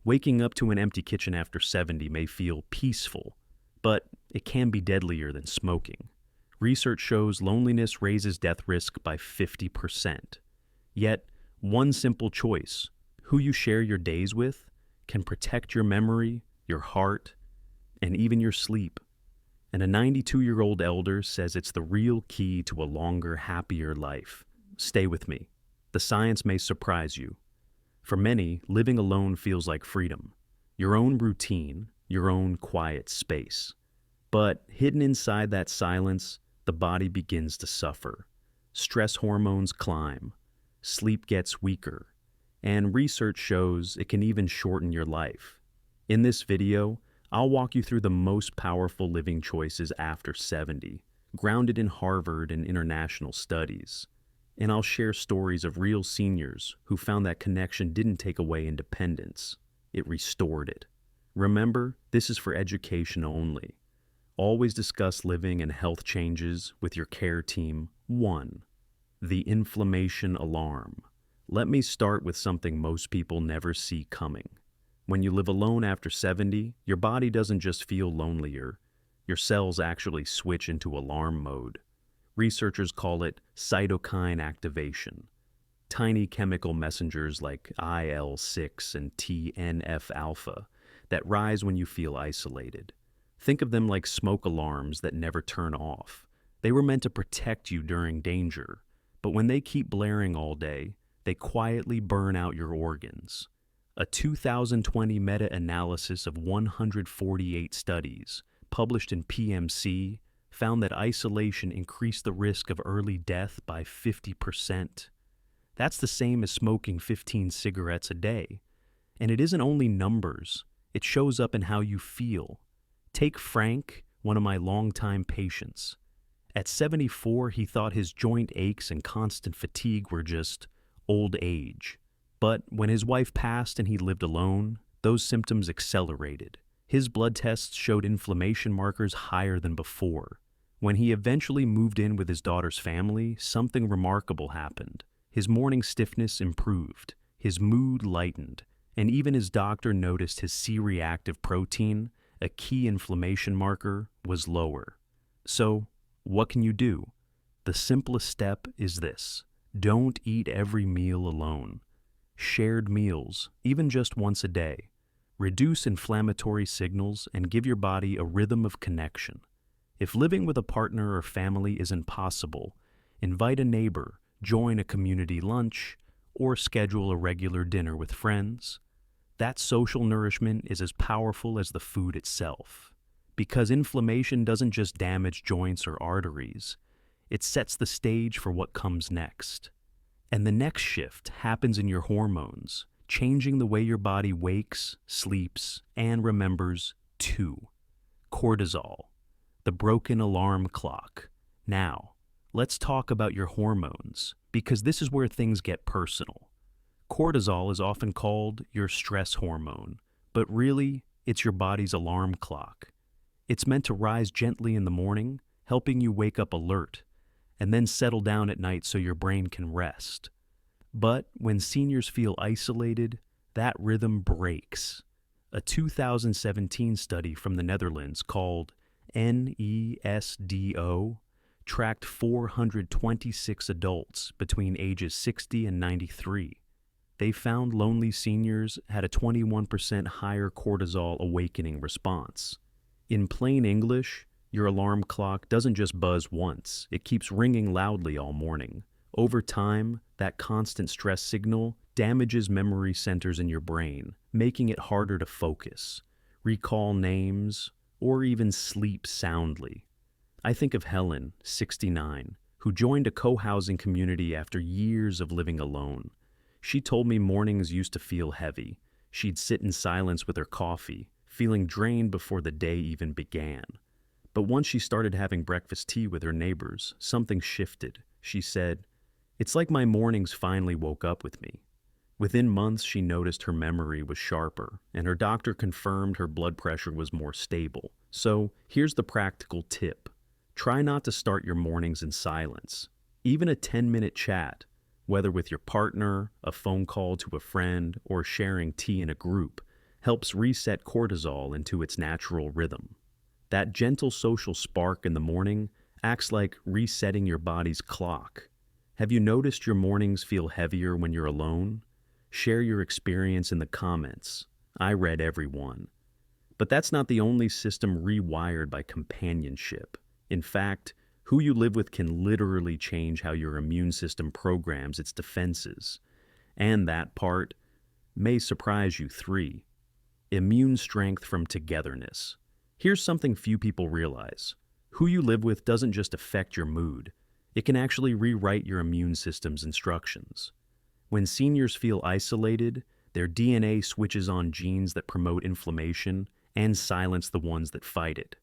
Waking up to an empty kitchen after 70 may feel peaceful, but it can be deadlier than smoking. Research shows loneliness raises death risk by 50%. Yet, one simple choice, who you share your days with, can protect your memory, your heart, and even your sleep. And a 92-year-old elder says it's the real key to a longer, happier life. Stay with me. The science may surprise you. For many, living alone feels like freedom. Your own routine, your own quiet space. But hidden inside that silence, the body begins to suffer. Stress hormones climb. Sleep gets weaker. And research shows it can even shorten your life. In this video, I'll walk you through the most powerful living choices after 70, grounded in Harvard and international studies. And I'll share stories of real seniors who found that connection didn't take away independence, it restored it. Remember, this is for education only. Always discuss living and health changes with your care team. 1. The inflammation alarm. Let me start with something most people never see coming. When you live alone after 70, your body doesn't just feel lonelier. Your cells actually switch into alarm mode. Researchers call it cytokine activation. Tiny chemical messengers like IL-6 and TNF-alpha that rise when you feel isolated. Think of them like smoke alarms that never turn off. They were meant to protect you during danger, but when they keep blaring all day, they quietly burn out your organs. A 2020 meta-analysis of 148 studies, published in PMC, found that isolation increased the risk of early death by 50%. That's the same as smoking 15 cigarettes a day. And it isn't only numbers, it shows up in how you feel. Take Frank, one of my longtime patients. At 74, he thought his joint aches and constant fatigue were just old age. But when his wife passed and he lived alone, those symptoms accelerated. His blood tests showed inflammation markers higher than before. When he eventually moved in with his daughter's family, something remarkable happened. His morning stiffness improved, his mood lightened, and even his doctor noticed his C-reactive protein, a key inflammation marker, was lower. So, what can you do? The simplest step is this: don't eat every meal alone. Shared meals, even just once a day. Reduce inflammatory signals and give your body a rhythm of connection. If living with a partner or family isn't possible, invite a neighbor, join a community lunch, or schedule a regular dinner with friends. That social nourishment is as powerful as the food itself. Because inflammation doesn't just damage joints or arteries, it sets the stage for what comes next. And the next shift happens in your hormones, changing the way your body wakes, sleeps, and remembers too. Cortisol, the broken alarm clock. Now, let's talk about your hormones, because this is where things get personal. Cortisol is often called your stress hormone, but really, it's your body's alarm clock. It's meant to rise gently in the morning, helping you wake up alert, and then settle down at night so your brain can rest. But when seniors feel isolated, that rhythm breaks. A 2017 study from the Netherlands called NESDO tracked 426 adults between ages 60 and 93. They found lonely seniors had a 21% higher cortisol awakening response. In plain English, your alarm clock doesn't just buzz once, it keeps ringing loudly all morning. Over time, that constant stress signal damages memory centers in your brain, making it harder to focus, recall names, or even sleep soundly. I think of Helen, 69, who joined a co-housing community after years of living alone. She told me mornings used to feel heavy. She'd sit in silence with her coffee, feeling drained before the day even began. But once she started having breakfast tea with her neighbors, something shifted. She said, "It's like my mornings finally woke up with me." Within months, she noticed her memory was sharper, and her doctor confirmed her blood pressure was more stable. So, here's the practical tip. Try not to start your mornings in silence. Even a 10-minute chat, whether with your partner, a phone call to a friend, or sharing tea in a group, helps reset cortisol into its natural rhythm. That gentle social spark in the morning acts like resetting your body's clock. Have you noticed your mornings feel heavier when you're alone? Share your experience in the comments. I read every one. But that's not the only system rewired by companionship. In fact, who you live with can literally change how your immune system programs its defenses. And that part may surprise you. 3. Immune strength from togetherness. Here's something few people realize. Who you live with doesn't just affect your mood. It can actually rewrite your immune system's instructions. When seniors feel isolated, their DNA switches on genes that promote inflammation and silence the ones that fight it.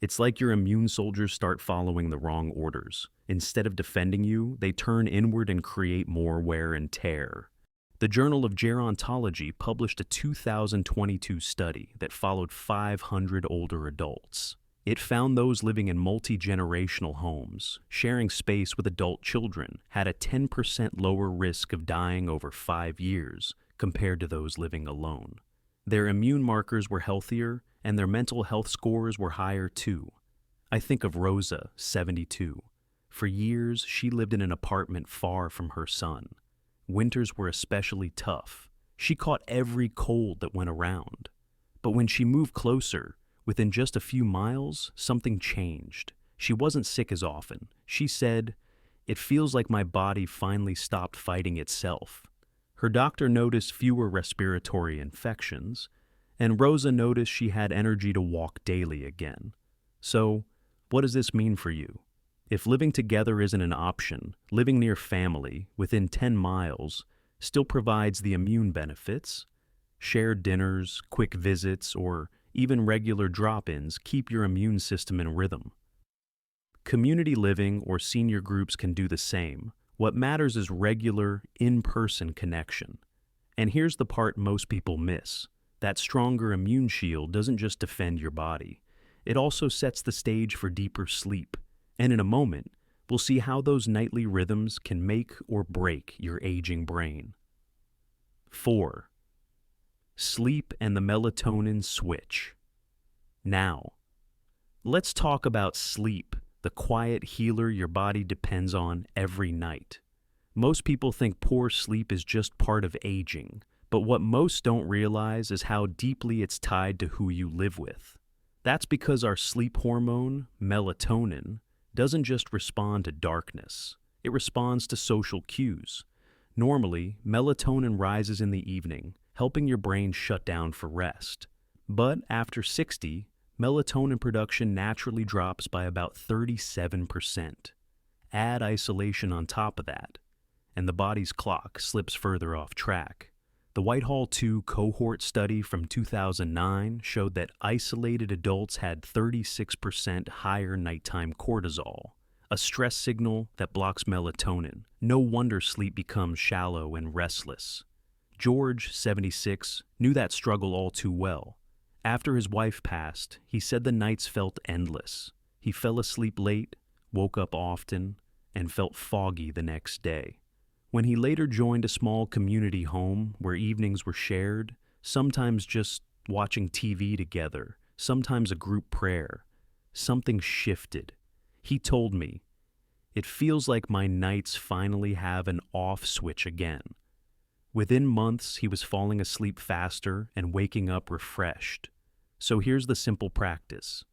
It's like your immune soldiers start following the wrong orders. Instead of defending you, they turn inward and create more wear and tear. The Journal of Gerontology published a 2022 study that followed 500 older adults. It found those living in multigenerational homes, sharing space with adult children, had a 10% lower risk of dying over 5 years compared to those living alone. Their immune markers were healthier, and their mental health scores were higher too. I think of Rosa, 72. For years, she lived in an apartment far from her son. Winters were especially tough. She caught every cold that went around. But when she moved closer, within just a few miles, something changed. She wasn't sick as often. She said, "It feels like my body finally stopped fighting itself." Her doctor noticed fewer respiratory infections, and Rosa noticed she had energy to walk daily again. So, what does this mean for you? If living together isn't an option, living near family, within 10 miles, still provides the immune benefits. Shared dinners, quick visits, or even regular drop-ins keep your immune system in rhythm. Community living or senior groups can do the same. What matters is regular, in-person connection. And here's the part most people miss. That stronger immune shield doesn't just defend your body. It also sets the stage for deeper sleep. And in a moment, we'll see how those nightly rhythms can make or break your aging brain. 4. Sleep and the melatonin switch. Now, let's talk about sleep, the quiet healer your body depends on every night. Most people think poor sleep is just part of aging, but what most don't realize is how deeply it's tied to who you live with. That's because our sleep hormone, melatonin, doesn't just respond to darkness. It responds to social cues. Normally, melatonin rises in the evening, helping your brain shut down for rest. But after 60, melatonin production naturally drops by about 37%. Add isolation on top of that, and the body's clock slips further off track. The Whitehall 2 cohort study from 2009 showed that isolated adults had 36% higher nighttime cortisol, a stress signal that blocks melatonin. No wonder sleep becomes shallow and restless. George, 76, knew that struggle all too well. After his wife passed, he said the nights felt endless. He fell asleep late, woke up often, and felt foggy the next day. When he later joined a small community home where evenings were shared, sometimes just watching TV together, sometimes a group prayer, something shifted. He told me, "It feels like my nights finally have an off switch again." Within months, he was falling asleep faster and waking up refreshed. So here's the simple practice.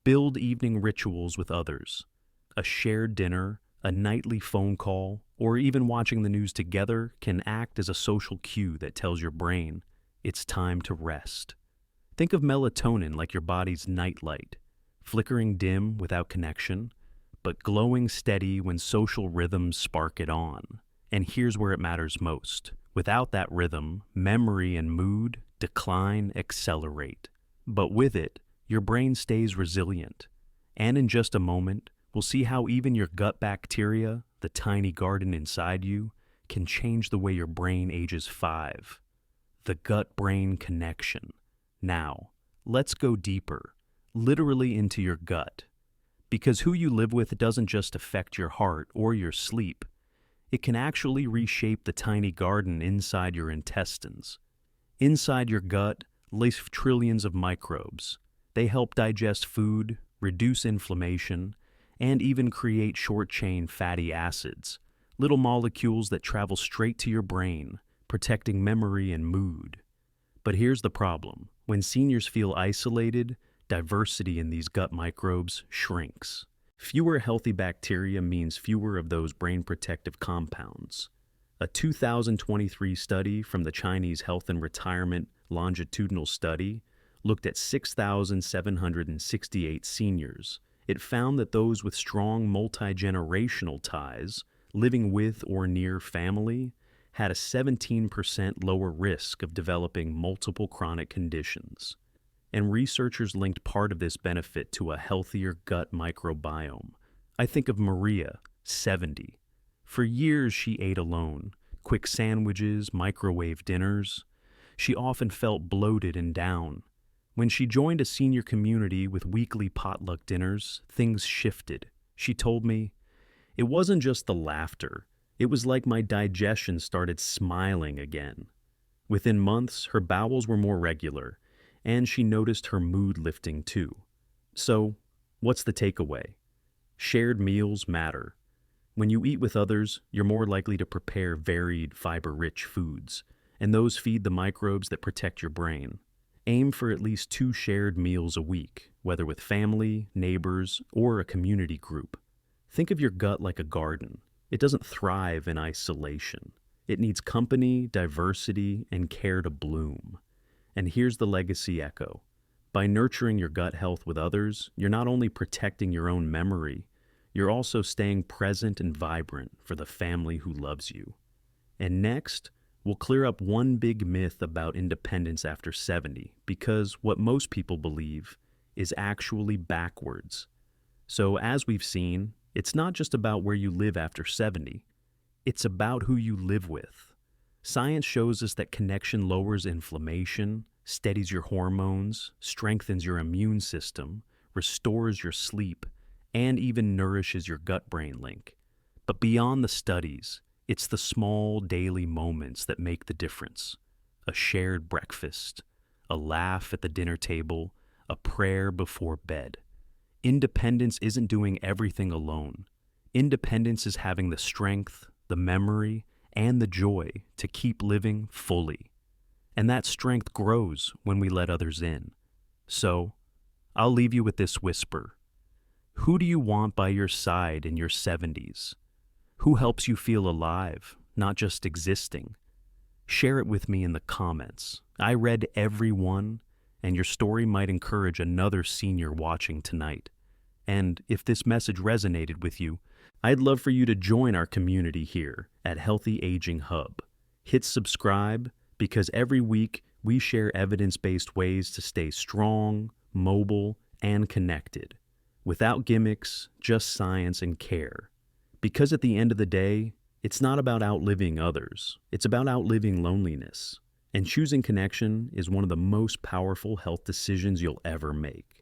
Build evening rituals with others. A shared dinner, a nightly phone call, or even watching the news together can act as a social cue that tells your brain it's time to rest. Think of melatonin like your body's nightlight, flickering dim without connection, but glowing steady when social rhythms spark it on. And here's where it matters most. Without that rhythm, memory and mood decline, accelerate. But with it, your brain stays resilient. And in just a moment, we'll see how even your gut bacteria, the tiny garden inside you, can change the way your brain ages 5. The gut-brain connection. Now, let's go deeper, literally into your gut. Because who you live with doesn't just affect your heart or your sleep. It can actually reshape the tiny garden inside your intestines. Inside your gut live trillions of microbes. They help digest food, reduce inflammation, and even create short-chain fatty acids, little molecules that travel straight to your brain, protecting memory and mood. But here's the problem. When seniors feel isolated, diversity in these gut microbes shrinks. Fewer healthy bacteria means fewer of those brain-protective compounds. A 2023 study from the Chinese Health and Retirement Longitudinal Study looked at 6,768 seniors. It found that those with strong multigenerational ties, living with or near family, had a 17% lower risk of developing multiple chronic conditions. And researchers linked part of this benefit to a healthier gut microbiome. I think of Maria, 70. For years she ate alone, quick sandwiches, microwave dinners. She often felt bloated and down. When she joined a senior community with weekly potluck dinners, things shifted. She told me, "It wasn't just the laughter. It was like my digestion started smiling again." Within months, her bowels were more regular, and she noticed her mood lifting too. So, what's the takeaway? Shared meals matter. When you eat with others, you're more likely to prepare varied, fiber-rich foods, and those feed the microbes that protect your brain. Aim for at least 2 shared meals a week, whether with family, neighbors, or a community group. Think of your gut like a garden. It doesn't thrive in isolation. It needs company, diversity, and care to bloom. And here's the legacy echo. By nurturing your gut health with others, you're not only protecting your own memory, you're also staying present and vibrant for the family who loves you. And next, we'll clear up one big myth about independence after 70, because what most people believe is actually backwards. So as we've seen, it's not just about where you live after 70. It's about who you live with. Science shows us that connection lowers inflammation, steadies your hormones, strengthens your immune system, restores your sleep, and even nourishes your gut-brain link. But beyond the studies, it's the small daily moments that make the difference. A shared breakfast, a laugh at the dinner table, a prayer before bed. Independence isn't doing everything alone. Independence is having the strength, the memory, and the joy to keep living fully. And that strength grows when we let others in. So, I'll leave you with this whisper. Who do you want by your side in your 70s? Who helps you feel alive, not just existing? Share it with me in the comments. I read every one, and your story might encourage another senior watching tonight. And if this message resonated with you, I'd love for you to join our community here at Healthy Aging Hub. Hit subscribe because every week we share evidence-based ways to stay strong, mobile, and connected. Without gimmicks, just science and care. Because at the end of the day, it's not about outliving others. It's about outliving loneliness. And choosing connection is one of the most powerful health decisions you'll ever make.